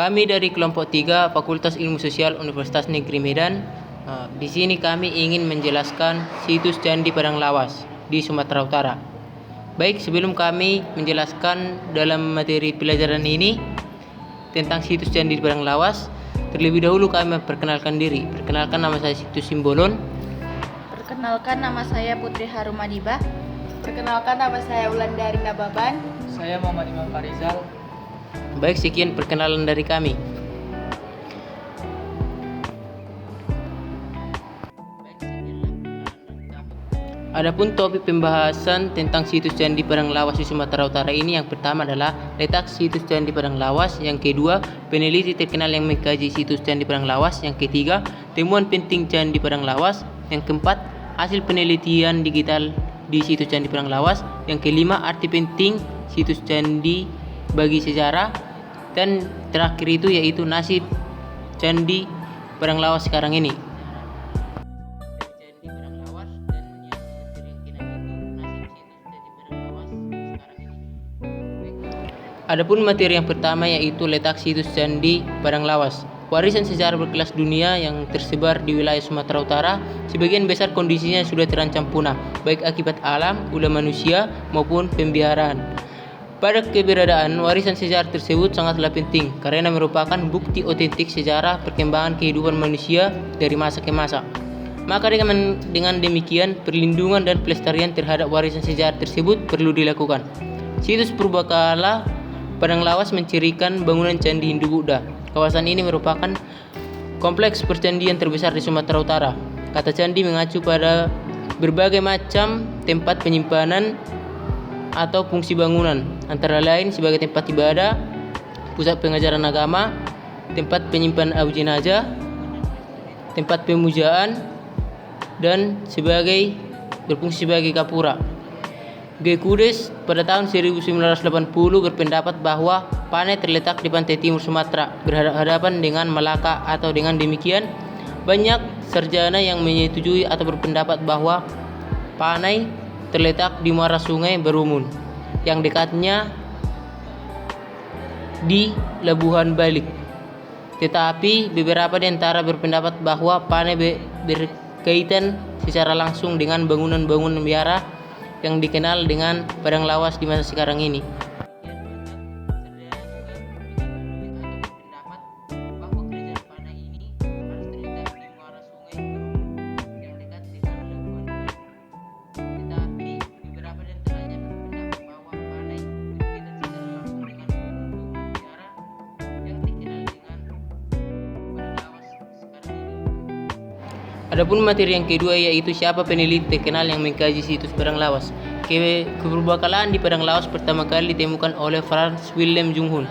Kami dari kelompok 3 Fakultas Ilmu Sosial Universitas Negeri Medan. Di sini kami ingin menjelaskan situs Candi Padang Lawas di Sumatera Utara. Baik, sebelum kami menjelaskan dalam materi pelajaran ini tentang situs Candi Padang Lawas, terlebih dahulu kami memperkenalkan diri. Perkenalkan, nama saya Situs Simbolon. Perkenalkan, nama saya Putri Harumadibah. Perkenalkan, nama saya Wulandari Nababan. Saya Muhammad Imam Farizal. Baik, sekian perkenalan dari kami. Adapun topik pembahasan tentang situs Candi Padang Lawas di Sumatera Utara ini, yang pertama adalah letak situs Candi Padang Lawas, yang kedua peneliti terkenal yang mengkaji situs Candi Padang Lawas, yang ketiga temuan penting Candi Padang Lawas, yang keempat hasil penelitian digital di situs Candi Padang Lawas, yang kelima arti penting situs candi bagi sejarah, dan terakhir itu yaitu nasib Candi Padang Lawas sekarang ini. Adapun materi yang pertama yaitu letak situs Candi Padang Lawas. Warisan sejarah berkelas dunia yang tersebar di wilayah Sumatera Utara, sebagian besar kondisinya sudah terancam punah, baik akibat alam, ulah manusia, maupun pemeliharaan. Pada keberadaan warisan sejarah tersebut sangatlah penting karena merupakan bukti otentik sejarah perkembangan kehidupan manusia dari masa ke masa. Maka dengan demikian, perlindungan dan pelestarian terhadap warisan sejarah tersebut perlu dilakukan. Situs Purbakala Padang Lawas mencirikan bangunan Candi Hindu-Buddha. Kawasan ini merupakan kompleks percandian terbesar di Sumatera Utara. Kata candi mengacu pada berbagai macam tempat penyimpanan atau fungsi bangunan, antara lain sebagai tempat ibadah, pusat pengajaran agama, tempat penyimpanan abu jenazah, tempat pemujaan, dan berfungsi sebagai gapura. Gekudes pada tahun 1980 berpendapat bahwa Panai terletak di pantai timur Sumatera, berhadapan dengan Malaka. Atau dengan demikian, banyak sarjana yang menyetujui atau berpendapat bahwa Panai terletak di muara Sungai Berumun, yang dekatnya di Labuhan Balik. Tetapi beberapa di antara berpendapat bahwa Panai berkaitan secara langsung dengan bangunan-bangunan biara yang dikenal dengan Padang Lawas di masa sekarang ini. Adapun materi yang kedua yaitu siapa peneliti terkenal yang mengkaji situs Padang Lawas. Kepurbakalaan di Padang Lawas pertama kali ditemukan oleh Frans Willem Junghun.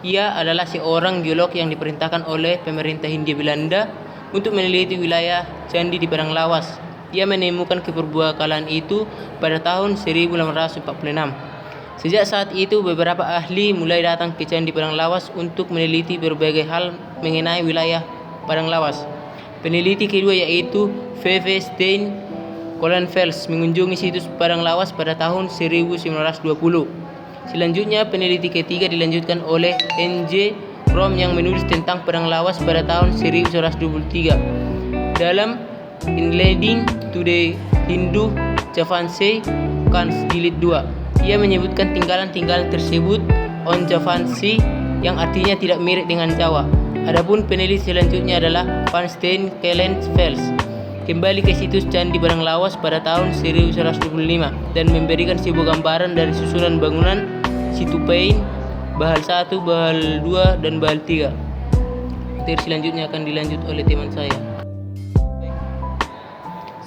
Ia adalah seorang geolog yang diperintahkan oleh pemerintah Hindia Belanda untuk meneliti wilayah candi di Padang Lawas. Ia menemukan kepurbakalaan itu pada tahun 1846. Sejak saat itu beberapa ahli mulai datang ke Candi Padang Lawas untuk meneliti berbagai hal mengenai wilayah Padang Lawas. Peneliti kedua yaitu V.V. Stein Kohlenfels mengunjungi situs Padang Lawas pada tahun 1920. Selanjutnya peneliti ketiga dilanjutkan oleh N.J. Rom yang menulis tentang Padang Lawas pada tahun 1923 dalam Inleading to the Hindu Javansky Kans Jilid 2. Ia menyebutkan tinggalan-tinggalan tersebut on Javansky yang artinya tidak mirip dengan Jawa. Adapun peneliti selanjutnya adalah Van Steen Kohlenfels kembali ke situs Candi Padang Lawas pada tahun 1925 dan memberikan sebuah gambaran dari susunan bangunan, situpain, bahal 1, bahal 2, dan bahal 3. Materi selanjutnya akan dilanjut oleh teman saya.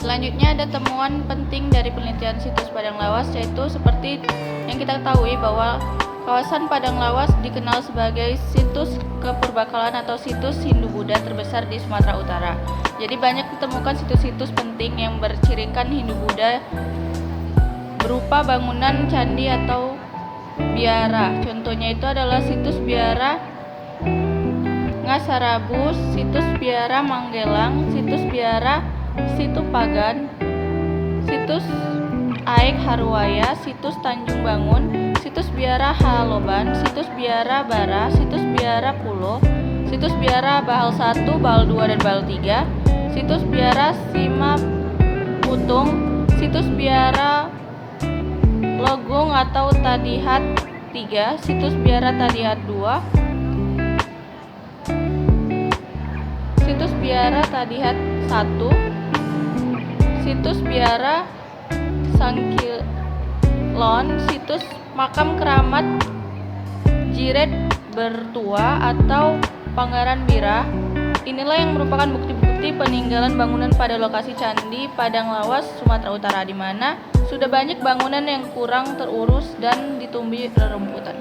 Selanjutnya ada temuan penting dari penelitian situs Padang Lawas, yaitu seperti yang kita ketahui bahwa kawasan Padang Lawas dikenal sebagai situs kepurbakalaan atau situs Hindu-Buddha terbesar di Sumatera Utara. Jadi banyak ditemukan situs-situs penting yang bercirikan Hindu-Buddha berupa bangunan candi atau biara. Contohnya itu adalah situs biara Ngasarabus, situs biara Manggelang, situs biara Situpagan, situs Aek Harwaya, situs Tanjung Bangun, situs biara Haloban, situs biara Bara, situs biara Biara Pulo, situs biara Bahal 1, Bahal 2, dan Bahal 3, situs biara Sima Putung, situs biara Logung atau Tadihat 3, situs biara Tadihat 2, situs biara Tadihat 1, situs biara Sangkilon, situs makam keramat Jiret Bertua atau Pangaran Bira. Inilah yang merupakan bukti-bukti peninggalan bangunan pada lokasi Candi Padang Lawas, Sumatera Utara, di mana sudah banyak bangunan yang kurang terurus dan ditumbuhi rerumputan.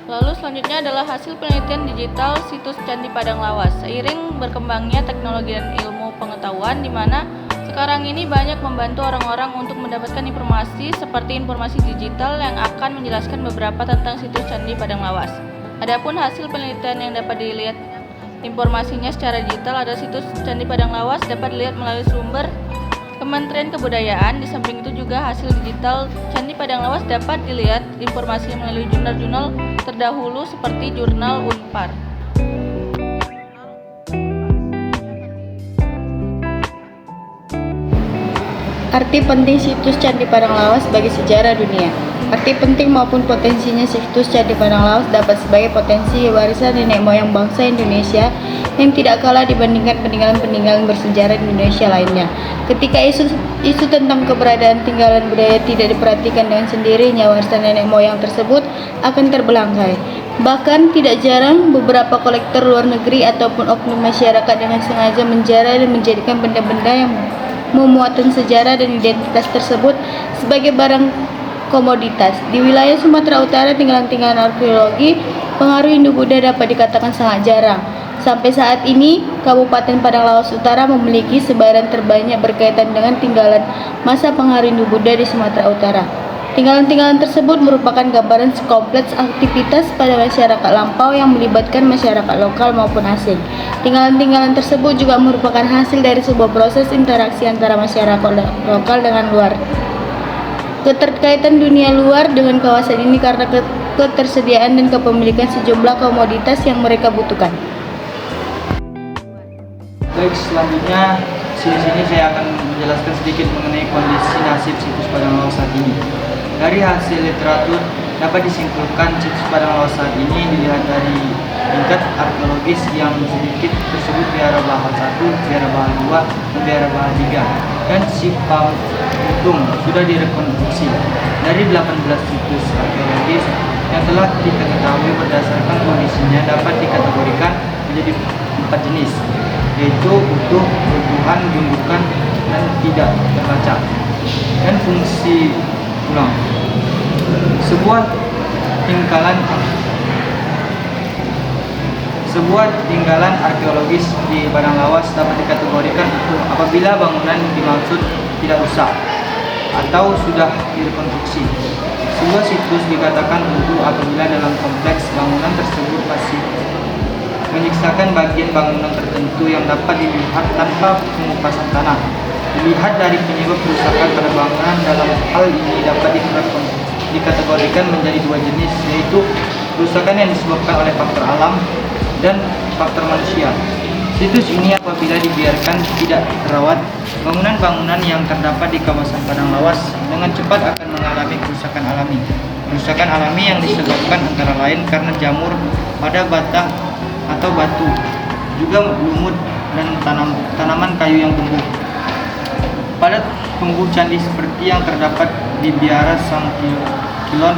Lalu selanjutnya adalah hasil penelitian digital situs Candi Padang Lawas. Seiring berkembangnya teknologi dan ilmu pengetahuan, di mana sekarang ini banyak membantu orang-orang untuk mendapatkan informasi seperti informasi digital yang akan menjelaskan beberapa tentang situs Candi Padang Lawas. Adapun hasil penelitian yang dapat dilihat informasinya secara digital ada situs Candi Padang Lawas dapat dilihat melalui sumber Kementerian Kebudayaan. Di samping itu juga hasil digital Candi Padang Lawas dapat dilihat informasinya melalui jurnal-jurnal terdahulu seperti jurnal Unpar. Arti penting situs Candi Padang Lawas bagi sejarah dunia. Arti penting maupun potensinya situs Candi Padang Lawas dapat sebagai potensi warisan nenek moyang bangsa Indonesia yang tidak kalah dibandingkan peninggalan-peninggalan bersejarah di Indonesia lainnya. Ketika isu tentang keberadaan tinggalan budaya tidak diperhatikan dengan sendirinya, warisan nenek moyang tersebut akan terbelangkai. Bahkan tidak jarang beberapa kolektor luar negeri ataupun oknum masyarakat dengan sengaja menjara dan menjadikan benda-benda yang memuatan sejarah dan identitas tersebut sebagai barang komoditas. Di wilayah Sumatera Utara, tinggalan-tinggalan arkeologi pengaruh Hindu-Buddha dapat dikatakan sangat jarang. Sampai saat ini, Kabupaten Padang Lawas Utara memiliki sebaran terbanyak berkaitan dengan tinggalan masa pengaruh Hindu-Buddha di Sumatera Utara. Tinggalan-tinggalan tersebut merupakan gambaran kompleks aktivitas pada masyarakat lampau yang melibatkan masyarakat lokal maupun asing. Tinggalan-tinggalan tersebut juga merupakan hasil dari sebuah proses interaksi antara masyarakat lokal dengan luar. Keterkaitan dunia luar dengan kawasan ini karena ketersediaan dan kepemilikan sejumlah komoditas yang mereka butuhkan. Baik, selanjutnya di sini saya akan menjelaskan sedikit mengenai kondisi nasib situs Padang Lawas saat ini. Dari hasil literatur dapat disimpulkan situs Padang Lawas saat ini dilihat dari tingkat arkeologis yang sedikit tersebut Biara Bahal 1, Biara Bahal 2, dan Biara Bahal 3, dan Sima Putung sudah direkonstruksi. Dari 18 situs arkeologis yang telah kita ketahui berdasarkan kondisinya dapat dikategorikan menjadi 4 jenis, yaitu utuh, runtuhan, gundukan, dan tidak terbaca. Dan fungsi ulang. Sebuah tinggalan arkeologis di Padang Lawas dapat dikategorikan utuh apabila bangunan dimaksud tidak rusak atau sudah direkonstruksi. Sebuah situs dikatakan utuh apabila dalam kompleks bangunan tersebut masih menyisakan bagian bangunan tertentu yang dapat dilihat tanpa pengupasan tanah. Dilihat dari penyebab kerusakan pada bangunan, dalam hal ini dapat dikategorikan menjadi 2 jenis, yaitu kerusakan yang disebabkan oleh faktor alam dan faktor manusia. Situs ini apabila dibiarkan tidak terawat, bangunan-bangunan yang terdapat di kawasan Padang Lawas dengan cepat akan mengalami kerusakan alami. Kerusakan alami yang disebabkan antara lain karena jamur pada batang atau batu, juga lumut dan tanaman kayu yang tumbuh pada tumbuh candi seperti yang terdapat di Biara Sangkilon.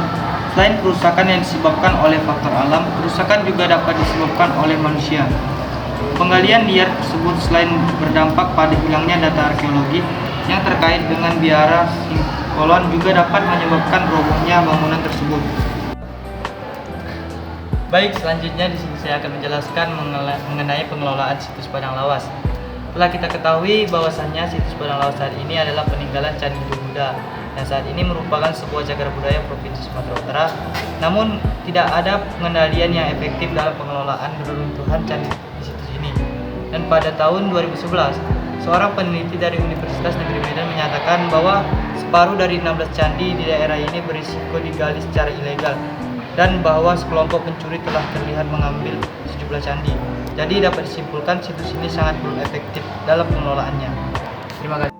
Selain kerusakan yang disebabkan oleh faktor alam, kerusakan juga dapat disebabkan oleh manusia. Penggalian liar tersebut selain berdampak pada hilangnya data arkeologi yang terkait dengan Biara Sangkilon juga dapat menyebabkan robohnya bangunan tersebut. Baik, selanjutnya di sini saya akan menjelaskan mengenai pengelolaan situs Padang Lawas. Telah kita ketahui bahwasannya situs Padang Lawas saat ini adalah peninggalan Candi Hindu-Buddha yang saat ini merupakan sebuah cagar budaya Provinsi Sumatera Utara. Namun tidak ada pengendalian yang efektif dalam pengelolaan reruntuhan candi di situs ini. Dan pada tahun 2011, seorang peneliti dari Universitas Negeri Medan menyatakan bahwa Separuh dari 16 candi di daerah ini berisiko digali secara ilegal dan bahwa sekelompok pencuri telah terlihat mengambil sejumlah candi. Jadi dapat disimpulkan situs ini sangat belum efektif dalam pengelolaannya. Terima kasih.